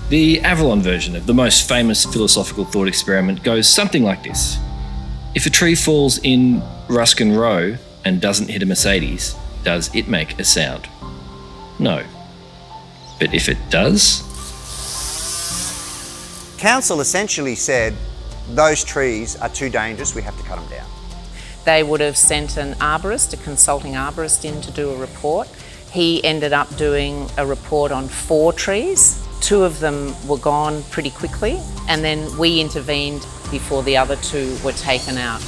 The Avalon version of the most famous philosophical thought experiment goes something like this. If a tree falls in Ruskin Rowe and doesn't hit a Mercedes, does it make a sound? No. But if it does? Council essentially said, those trees are too dangerous, we have to cut them down. They would have sent an arborist, a consulting arborist, in to do a report. He ended up doing a report on 4 trees. 2 of them were gone pretty quickly, and then we intervened before the other 2 were taken out.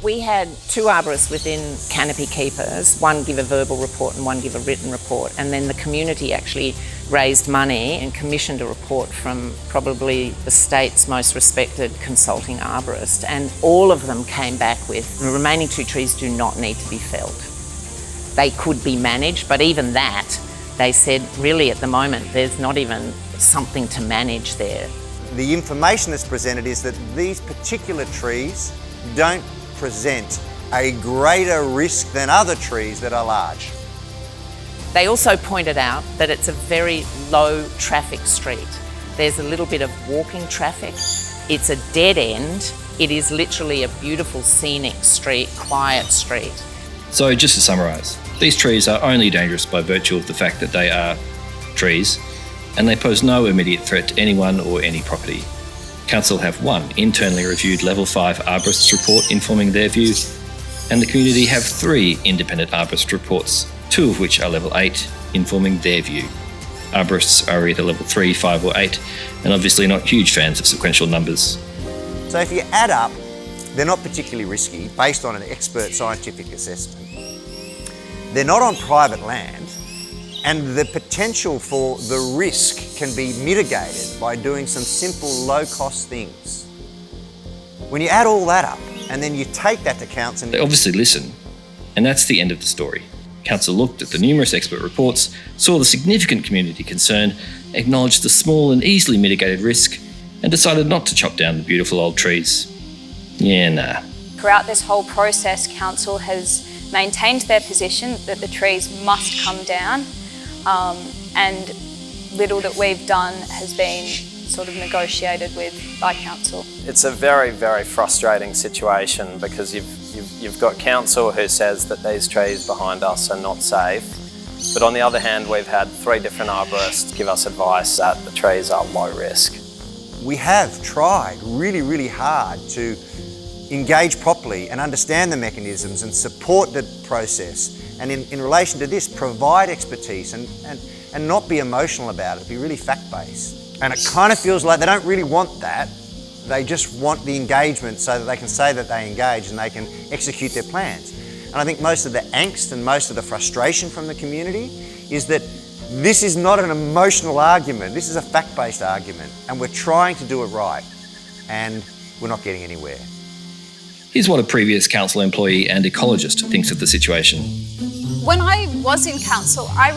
We had 2 arborists within Canopy keepers, one give a verbal report and one give a written report, and then the community actually raised money and commissioned a report from probably the state's most respected consulting arborist, and all of them came back with the remaining 2 trees do not need to be felled. They could be managed, but even that, they said, really at the moment, there's not even something to manage there. The information that's presented is that these particular trees don't present a greater risk than other trees that are large. They also pointed out that it's a very low traffic street. There's a little bit of walking traffic. It's a dead end. It is literally a beautiful scenic street, quiet street. So just to summarise, these trees are only dangerous by virtue of the fact that they are trees, and they pose no immediate threat to anyone or any property. Council have 1 internally reviewed Level 5 arborist's report informing their view, and the community have 3 independent arborist reports, 2 of which are Level 8, informing their view. Arborists are either Level 3, 5 or 8, and obviously not huge fans of sequential numbers. So if you add up, they're not particularly risky based on an expert scientific assessment. They're not on private land, and the potential for the risk can be mitigated by doing some simple low-cost things. When you add all that up and then you take that to council... They obviously listen, and that's the end of the story. Council looked at the numerous expert reports, saw the significant community concern, acknowledged the small and easily mitigated risk, and decided not to chop down the beautiful old trees. Yeah, nah. Throughout this whole process, Council has maintained their position that the trees must come down, and little that we've done has been sort of negotiated with by Council. It's a very, very frustrating situation because you've got Council who says that these trees behind us are not safe, but on the other hand we've had 3 different arborists give us advice that the trees are low risk. We have tried really, really hard to engage properly and understand the mechanisms and support the process, and in relation to this, provide expertise and not be emotional about it, be really fact-based. And it kind of feels like they don't really want that. They just want the engagement so that they can say that they engage and they can execute their plans. And I think most of the angst and most of the frustration from the community is that this is not an emotional argument, this is a fact-based argument, and we're trying to do it right, and we're not getting anywhere. Here's what a previous council employee and ecologist thinks of the situation. When I was in council, I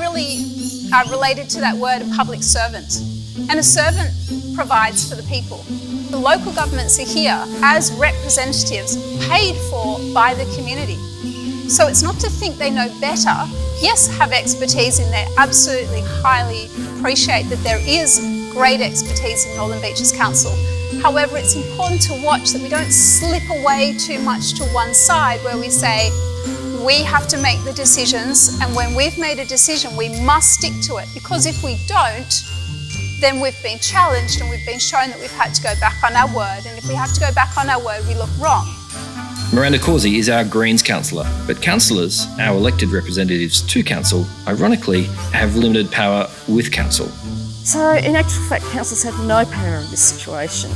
related to that word a public servant. And a servant provides for the people. The local governments are here as representatives paid for by the community. So it's not to think they know better. Yes, have expertise in there, absolutely highly appreciate that there is great expertise in Northern Beaches Council. However, it's important to watch that we don't slip away too much to one side where we say, we have to make the decisions, and when we've made a decision, we must stick to it, because if we don't, then we've been challenged and we've been shown that we've had to go back on our word, and if we have to go back on our word, we look wrong. Miranda Causey is our Greens councillor, but councillors, our elected representatives to council, ironically, have limited power with council. So in actual fact, councillors have no power in this situation.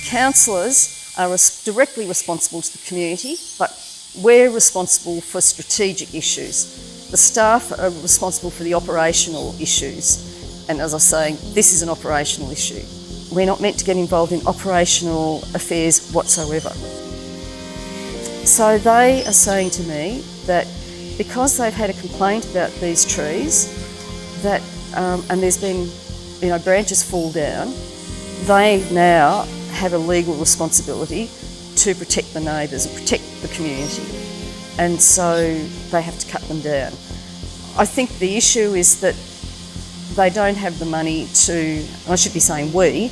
Councillors are directly responsible to the community, but we're responsible for strategic issues. The staff are responsible for the operational issues. And as I was saying, this is an operational issue. We're not meant to get involved in operational affairs whatsoever. So they are saying to me that because they've had a complaint about these trees, that and there's been branches fall down, they now have a legal responsibility to protect the neighbours and protect the community, and so they have to cut them down. I think the issue is that They don't have the money to, I should be saying we,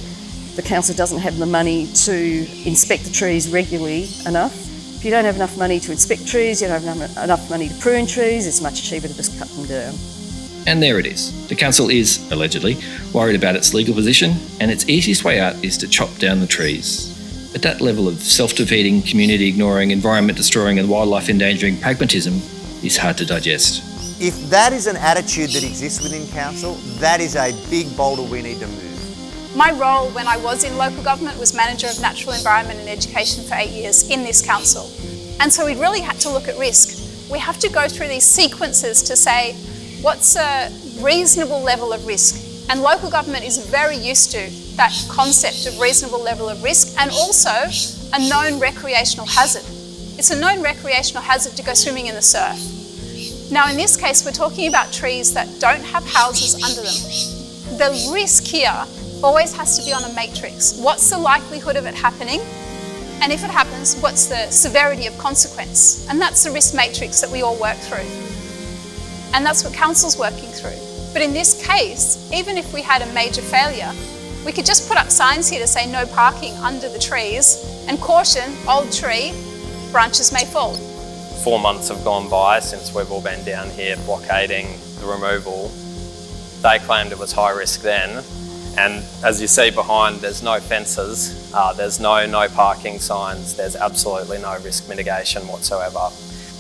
the council doesn't have the money to inspect the trees regularly enough. If you don't have enough money to inspect trees, you don't have enough money to prune trees, it's much cheaper to just cut them down. And there it is. The council is, allegedly, worried about its legal position, and its easiest way out is to chop down the trees. But that level of self-defeating, community-ignoring, environment-destroying and wildlife-endangering pragmatism is hard to digest. If that is an attitude that exists within council, that is a big boulder we need to move. My role when I was in local government was Manager of Natural Environment and Education for 8 years in this council. And so we really had to look at risk. We have to go through these sequences to say, what's a reasonable level of risk? And local government is very used to that concept of reasonable level of risk and also a known recreational hazard. It's a known recreational hazard to go swimming in the surf. Now in this case, we're talking about trees that don't have houses under them. The risk here always has to be on a matrix. What's the likelihood of it happening? And if it happens, what's the severity of consequence? And that's the risk matrix that we all work through. And that's what council's working through. But in this case, even if we had a major failure, we could just put up signs here to say no parking under the trees and caution, old tree, branches may fall. 4 months have gone by since we've all been down here blockading the removal. They claimed it was high risk then, and as you see behind, there's no fences, there's no parking signs, there's absolutely no risk mitigation whatsoever.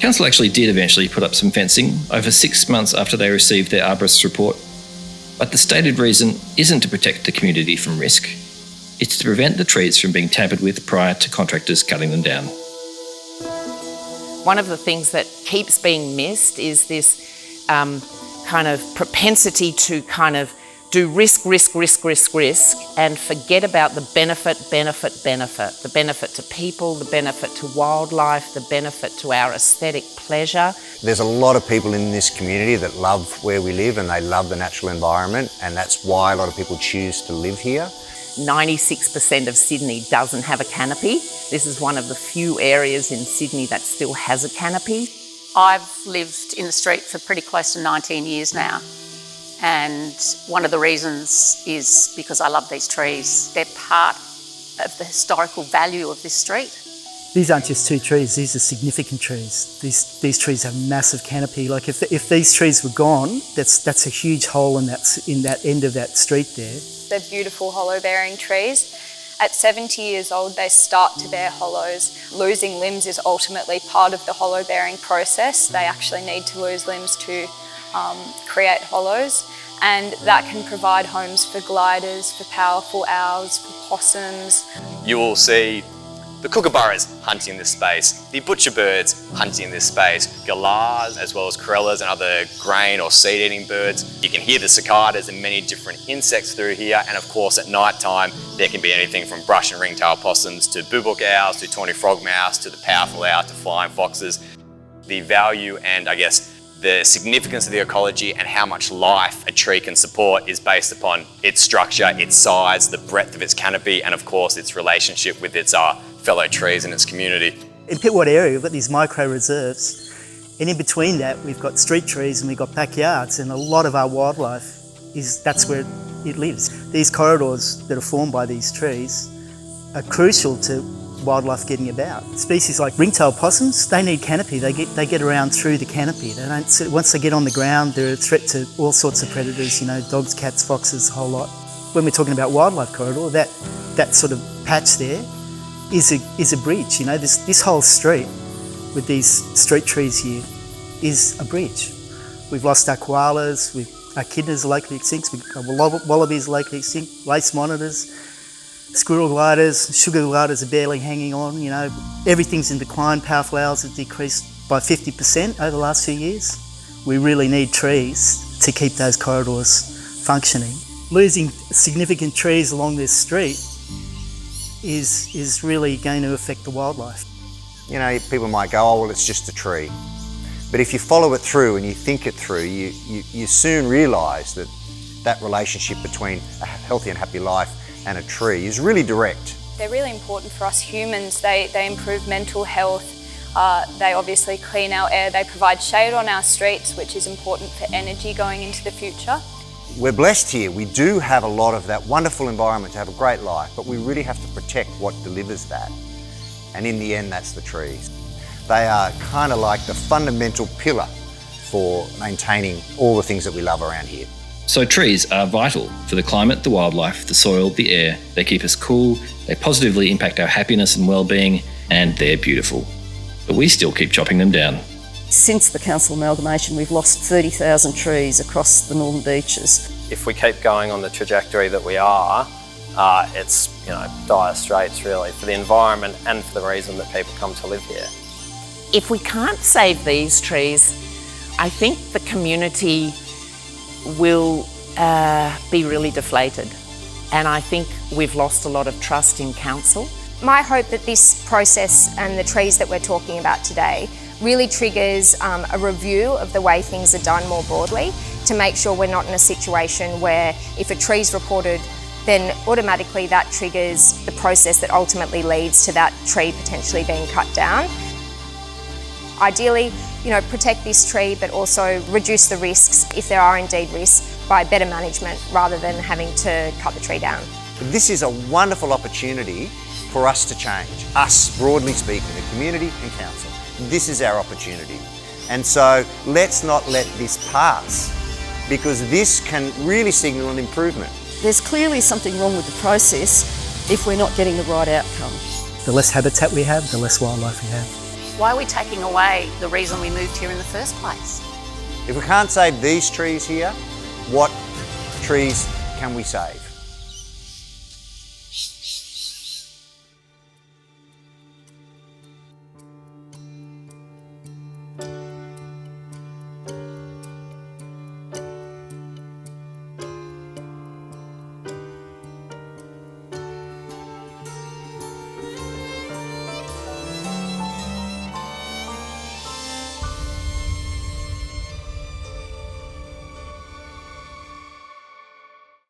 Council actually did eventually put up some fencing over 6 months after they received their arborist's report. But the stated reason isn't to protect the community from risk. It's to prevent the trees from being tampered with prior to contractors cutting them down. One of the things that keeps being missed is this kind of propensity to kind of do risk, and forget about the benefit. The benefit to people, the benefit to wildlife, the benefit to our aesthetic pleasure. There's a lot of people in this community that love where we live and they love the natural environment, and that's why a lot of people choose to live here. 96% of Sydney doesn't have a canopy. This is one of the few areas in Sydney that still has a canopy. I've lived in the street for pretty close to 19 years now. And one of the reasons is because I love these trees. They're part of the historical value of this street. These aren't just 2 trees, these are significant trees. These trees have massive canopy. Like if these trees were gone, that's a huge hole in that end of that street there. They're beautiful hollow-bearing trees. At 70 years old, they start to bear hollows. Losing limbs is ultimately part of the hollow-bearing process. They actually need to lose limbs to create hollows, and that can provide homes for gliders, for powerful owls, for possums. You will see the kookaburras hunting in this space, the butcherbirds hunting in this space, galahs as well as corellas and other grain or seed-eating birds. You can hear the cicadas and many different insects through here, and of course at night time there can be anything from brush and ringtail possums to boobook owls to tawny frogmouse to the powerful owl to flying foxes. The value and I guess the significance of the ecology and how much life a tree can support is based upon its structure, its size, the breadth of its canopy, and of course its relationship with its fellow trees and its community. In Pittwater area, we've got these micro reserves, and in between that, we've got street trees and we've got backyards, and a lot of our wildlife that's where it lives. These corridors that are formed by these trees are crucial to wildlife getting about. Species like ringtail possums, they need canopy. They get around through the canopy. They don't. Once they get on the ground, they're a threat to all sorts of predators. You know, dogs, cats, foxes, a whole lot. When we're talking about wildlife corridor, that sort of patch there is a bridge. You know, this whole street with these street trees here is a bridge. We've lost our koalas, our echidnas are locally extinct, wallabies are locally extinct, lace monitors, squirrel gliders, sugar gliders are barely hanging on. You know, everything's in decline. Powerful owls have decreased by 50% over the last few years. We really need trees to keep those corridors functioning. Losing significant trees along this street is really going to affect the wildlife. You know, people might go, oh, well, it's just a tree. But if you follow it through and you think it through, you soon realise that relationship between a healthy and happy life and a tree is really direct. They're really important for us humans. They improve mental health. They obviously clean our air. They provide shade on our streets, which is important for energy going into the future. We're blessed here. We do have a lot of that wonderful environment to have a great life, but we really have to protect what delivers that. And in the end, that's the trees. They are kind of like the fundamental pillar for maintaining all the things that we love around here. So trees are vital for the climate, the wildlife, the soil, the air. They keep us cool, they positively impact our happiness and well-being, and they're beautiful. But we still keep chopping them down. Since the council amalgamation, we've lost 30,000 trees across the northern beaches. If we keep going on the trajectory that we are, it's dire straits really for the environment and for the reason that people come to live here. If we can't save these trees, I think the community will be really deflated. And I think we've lost a lot of trust in council. My hope that this process and the trees that we're talking about today really triggers a review of the way things are done more broadly to make sure we're not in a situation where if a tree's reported, then automatically that triggers the process that ultimately leads to that tree potentially being cut down. Ideally, protect this tree, but also reduce the risks, if there are indeed risks, by better management rather than having to cut the tree down. This is a wonderful opportunity for us to change, us broadly speaking, the community and council. This is our opportunity. And so let's not let this pass, because this can really signal an improvement. There's clearly something wrong with the process if we're not getting the right outcome. The less habitat we have, the less wildlife we have. Why are we taking away the reason we moved here in the first place? If we can't save these trees here, what trees can we save?